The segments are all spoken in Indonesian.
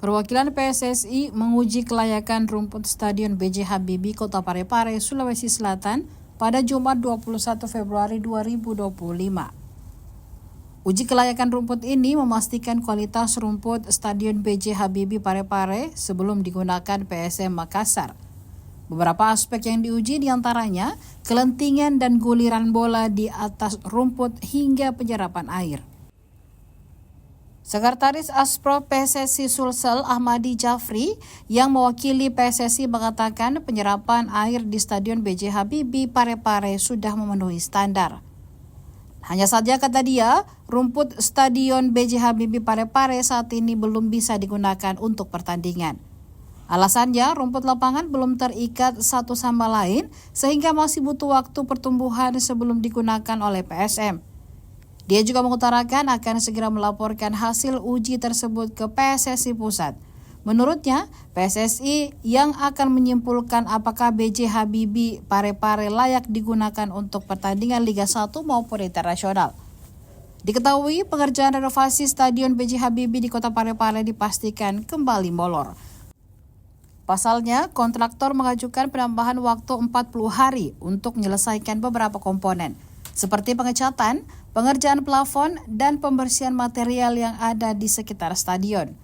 Perwakilan PSSI menguji kelayakan rumput Stadion B.J. Habibie Kota Parepare, Sulawesi Selatan pada Jumat 21 Februari 2025. Uji kelayakan rumput ini memastikan kualitas rumput Stadion B.J. Habibie Parepare sebelum digunakan PSM Makassar. Beberapa aspek yang diuji diantaranya kelentingan dan guliran bola di atas rumput hingga penyerapan air. Sekretaris Asprov PSSI Sulsel Ahmadi Jafri yang mewakili PSSI mengatakan penyerapan air di Stadion B.J. Habibie Parepare sudah memenuhi standar. Hanya saja kata dia, rumput Stadion B.J. Habibie Parepare saat ini belum bisa digunakan untuk pertandingan. Alasannya, rumput lapangan belum terikat satu sama lain sehingga masih butuh waktu pertumbuhan sebelum digunakan oleh PSM. Dia juga mengutarakan akan segera melaporkan hasil uji tersebut ke PSSI Pusat. Menurutnya, PSSI yang akan menyimpulkan apakah B.J. Habibie Parepare layak digunakan untuk pertandingan Liga 1 maupun internasional. Diketahui pengerjaan renovasi Stadion B.J. Habibie di Kota Parepare dipastikan kembali molor. Pasalnya, kontraktor mengajukan penambahan waktu 40 hari untuk menyelesaikan beberapa komponen, seperti pengecatan, pengerjaan plafon, dan pembersihan material yang ada di sekitar stadion.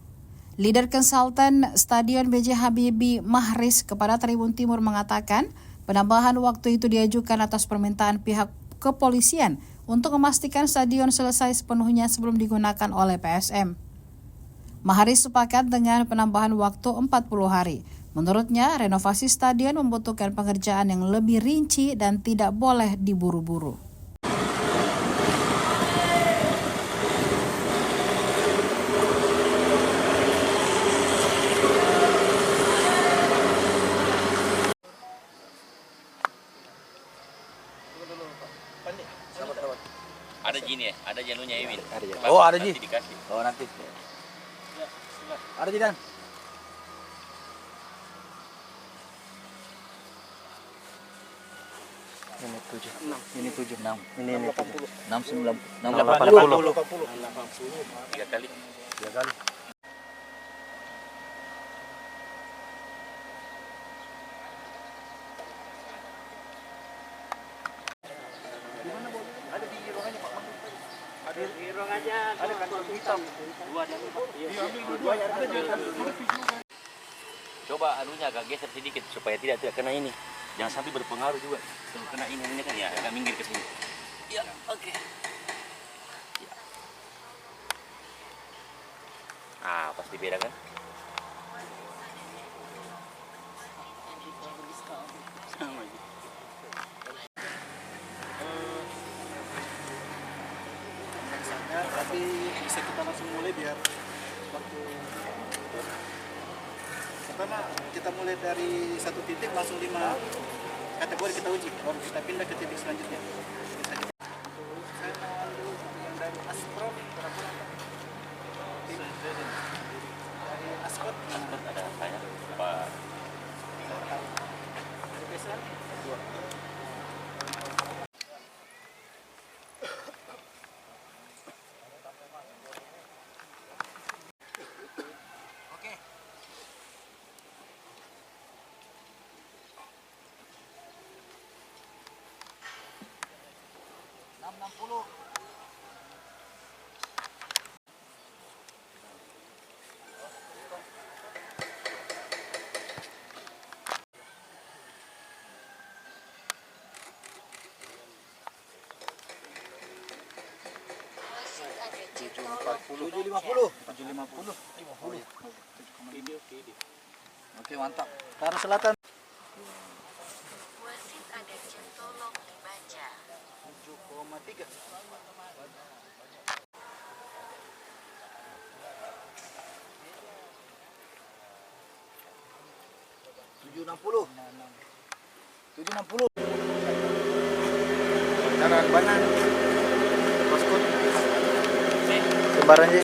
Leader konsultan Stadion B.J. Habibie Mahris kepada Tribun Timur mengatakan penambahan waktu itu diajukan atas permintaan pihak kepolisian untuk memastikan stadion selesai sepenuhnya sebelum digunakan oleh PSM. Mahris sepakat dengan penambahan waktu 40 hari. Menurutnya, renovasi stadion membutuhkan pengerjaan yang lebih rinci dan tidak boleh diburu-buru. Ada gini ya, ada janunya Ewin. Oh, ada ji. Dikasih. Oh, nanti. Ada ji dan. Ini 7. Ini 7. 6. Ini 7. 6 9 80. 3 kali. 3 kali. Di ruangannya ada kantor hitam. Coba anunya agak geser sedikit supaya tidak kena ini. Jangan sampai berpengaruh juga. Kalau kena ini kan ya agak minggir ke sini. Ya, oke. Ya. Ah, pasti beda kan? Sama aja. Tapi bisa kita langsung mulai biar waktu karena kita mulai dari satu titik langsung 5 kategori kita uji baru kita pindah ke titik selanjutnya. Saya mau dulu yang dari Asprov berapa lama? Dari Asprov Ada saya Pak. dari PSR 2. Oke, mantap. Ke arah selatan. Wasit ada centolong dibaca. 7,3. 760. 760. Kendaraan banan. Maskot. Sembarang aja.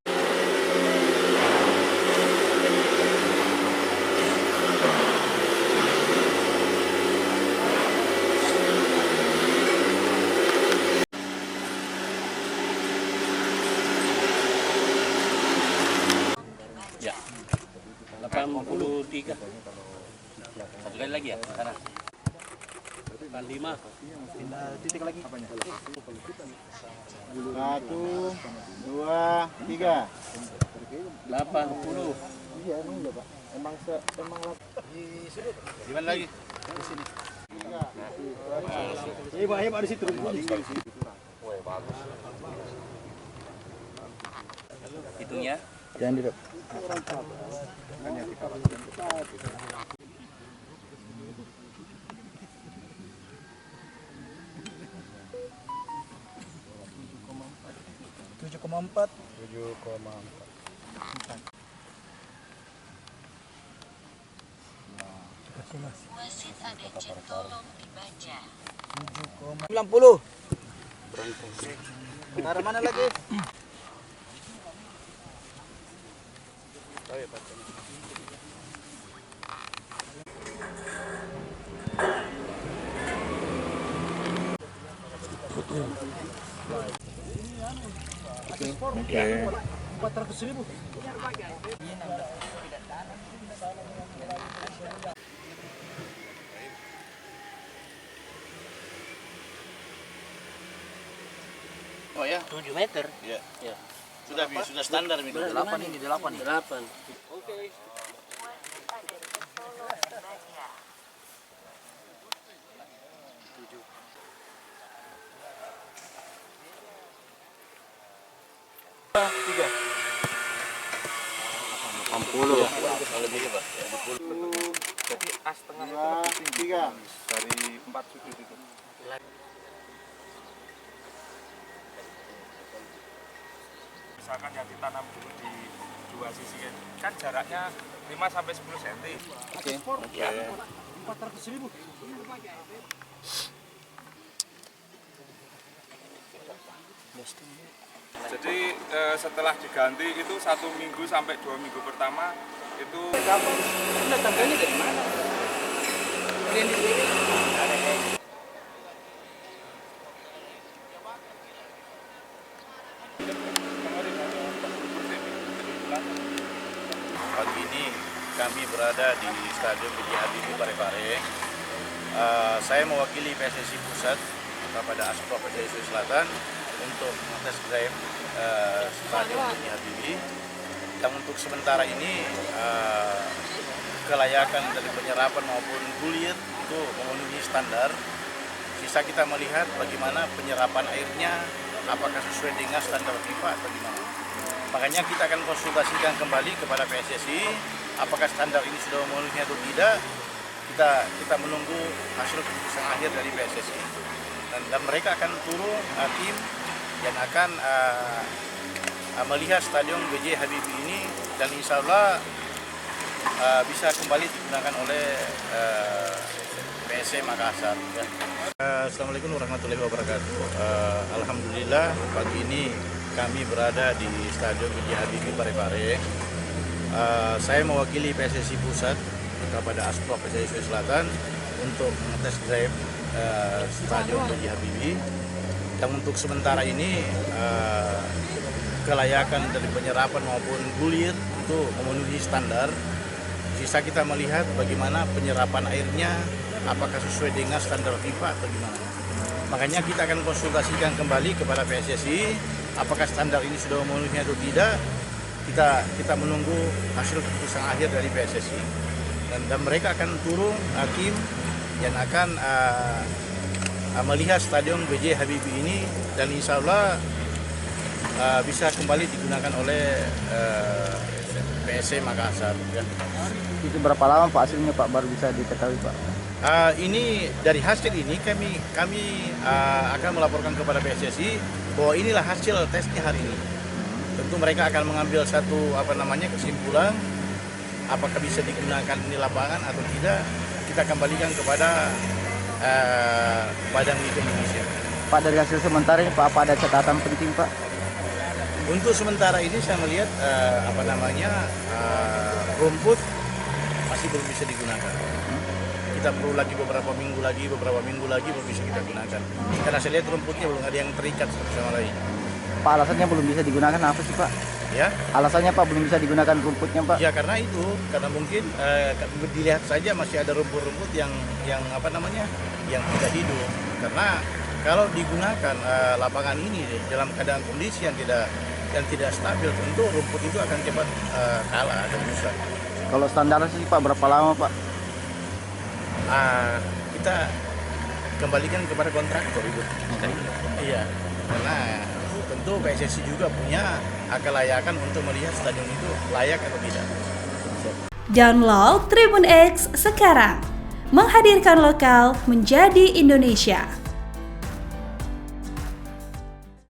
3. Satu kali lagi ya sana. 5. Titik lagi. 1, 2, 3. 80. Iya emang iya Pak. Emang Gimana lagi? di sini. Hebat di situ. Hitungnya. Jangan direp. Tujuh koma empat. Wasit ada cek tolong dibaca. 90. Arah mana lagi? Oke. 400.000. Oh ya, 7 meter. ya. Sudah standar ini. 8 ini, 8 nih. 8. Wasit ada cek tolong dibaca. Lebih Pak. 3. Dari 4 sudut itu. Misalkan yang ditanam dulu di dua sisi kan jaraknya 5 sampai 10 cm. Oke. 400.000. Jadi setelah diganti itu 1 minggu sampai 2 minggu pertama itu Pagi ini kami berada di Stadion B.J. Habibie Parepare. Saya mewakili PSSI Pusat kepada Asprop PSSI Selatan untuk tes drive Stadion B.J. Habibie. Dan untuk sementara ini kelayakan dari penyerapan maupun gulir itu memenuhi standar. Sisa kita melihat bagaimana penyerapan airnya, apakah sesuai dengan standar FIFA atau gimana. Makanya kita akan konsultasikan kembali kepada PSSI apakah standar ini sudah memenuhi atau tidak. Kita menunggu hasil keputusan akhir dari PSSI dan mereka akan turun tim yang akan melihat Stadion B.J. Habibie ini dan insya Allah bisa kembali digunakan oleh PSM Makassar. Ya. Assalamualaikum warahmatullahi wabarakatuh. Alhamdulillah pagi ini kami berada di Stadion B.J. Habibie Parepare. Saya mewakili PSSI Pusat kepada Asprop PSSI Selatan untuk tes drive Stadion B.J. Habibie. Dan untuk sementara ini kelayakan dari penyerapan maupun gulir itu memenuhi standar. Sisa kita melihat bagaimana penyerapan airnya, apakah sesuai dengan standar FIFA atau gimana. Makanya kita akan konsultasikan kembali kepada PSSI apakah standar ini sudah memenuhi atau tidak. Kita menunggu hasil keputusan akhir dari PSSI dan mereka akan turun tim yang akan melihat Stadion B.J. Habibie ini dan insya Allah bisa kembali digunakan oleh PSM Makassar. Ya. Itu berapa lama Pak hasilnya Pak baru bisa diketahui Pak? Ini dari hasil ini kami akan melaporkan kepada PSSI bahwa inilah hasil tesnya hari ini. Tentu mereka akan mengambil satu kesimpulan apakah bisa digunakan di lapangan atau tidak. Kita kembalikan kepada Badan Liga Indonesia. Pak dari hasil sementara ini Pak apa ada catatan penting Pak? Untuk sementara ini saya melihat rumput masih belum bisa digunakan. Kita perlu lagi beberapa minggu lagi baru bisa kita gunakan. Karena saya lihat rumputnya belum ada yang terikat satu sama lain. Pak alasannya belum bisa digunakan apa sih Pak? Ya, Alasannya Pak belum bisa digunakan rumputnya Pak? ya karena mungkin dilihat saja masih ada rumput-rumput yang apa namanya, yang tidak hidup. Karena kalau digunakan lapangan ini dalam keadaan kondisi yang tidak stabil, tentu rumput itu akan cepat kalah dan rusak. Kalau standar sih Pak berapa lama Pak? Kita kembalikan kepada kontraktor itu. Iya, karena tentu PSSI juga punya kelayakan untuk melihat stadion itu layak atau tidak. Download Tribun X sekarang, menghadirkan lokal menjadi Indonesia.